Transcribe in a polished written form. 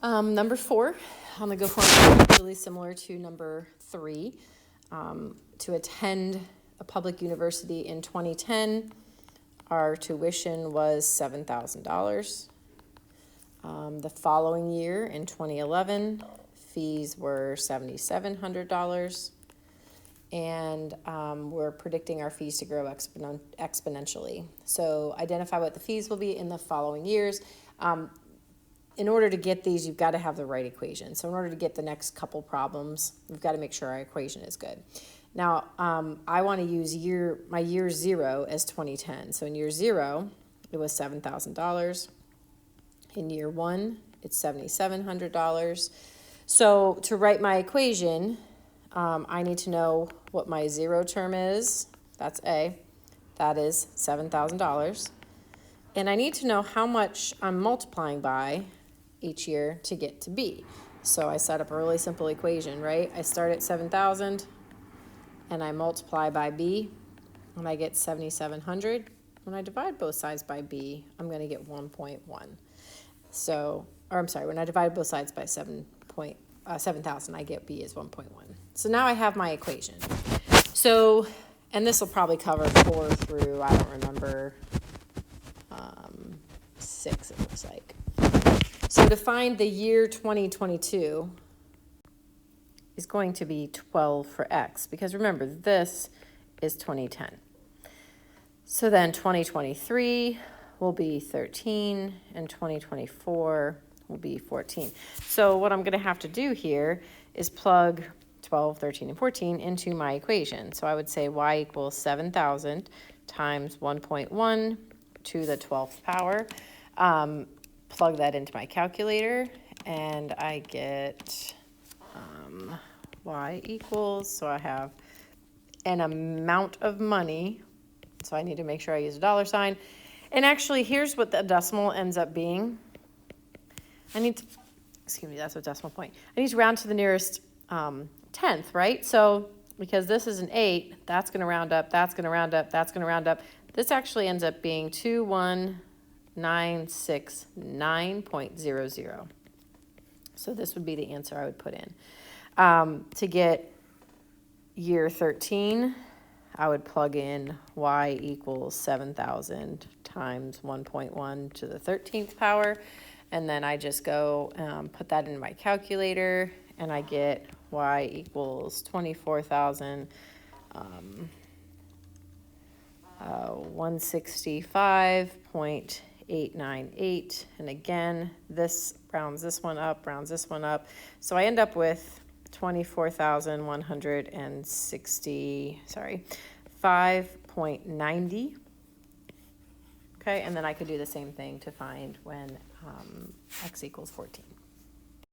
Number 4 on the Go formula, really similar to number 3. To attend a public university in 2010, our tuition was $7,000. The following year, in 2011, fees were $7,700. And we're predicting our fees to grow exponentially. So identify what the fees will be in the following years. In order to get these, you've got to have the right equation. So in order to get the next couple problems, we've got to make sure our equation is good. Now, I want to use my year 0 as 2010. So in year 0, it was $7,000. In year 1, it's $7,700. So to write my equation, I need to know what my 0 term is. That's A. That is $7,000. And I need to know how much I'm multiplying by each year to get to B. So I set up a really simple equation, right? I start at 7,000 and I multiply by B and I get 7,700. When I divide both sides by B, I'm going to get 1.1. So, or I'm sorry, when I divide both sides by 7,000, I get B is 1.1. So now I have my equation. So, and this will probably cover 4 through, I don't remember, 6 it looks like. So to find the year 2022 is going to be 12 for X, because remember, this is 2010. So then 2023 will be 13, and 2024 will be 14. So what I'm going to have to do here is plug 12, 13, and 14 into my equation. So I would say y equals 7,000 times 1.1 to the 12th power. Plug that into my calculator, and I get y equals, so I have an amount of money, so I need to make sure I use a dollar sign. And actually, here's what the decimal ends up being. That's a decimal point. I need to round to the nearest tenth, right? So because this is an 8, that's going to round up, that's going to round up, that's going to round up. This actually ends up being 21969.00. So this would be the answer I would put in. To get year 13, I would plug in y equals 7,000 times 1.1 to the 13th power. And then I just go put that in my calculator, and I get y equals 165.898. And again, this rounds this one up, rounds this one up. So I end up with 5.90. Okay, and then I could do the same thing to find when x equals 14.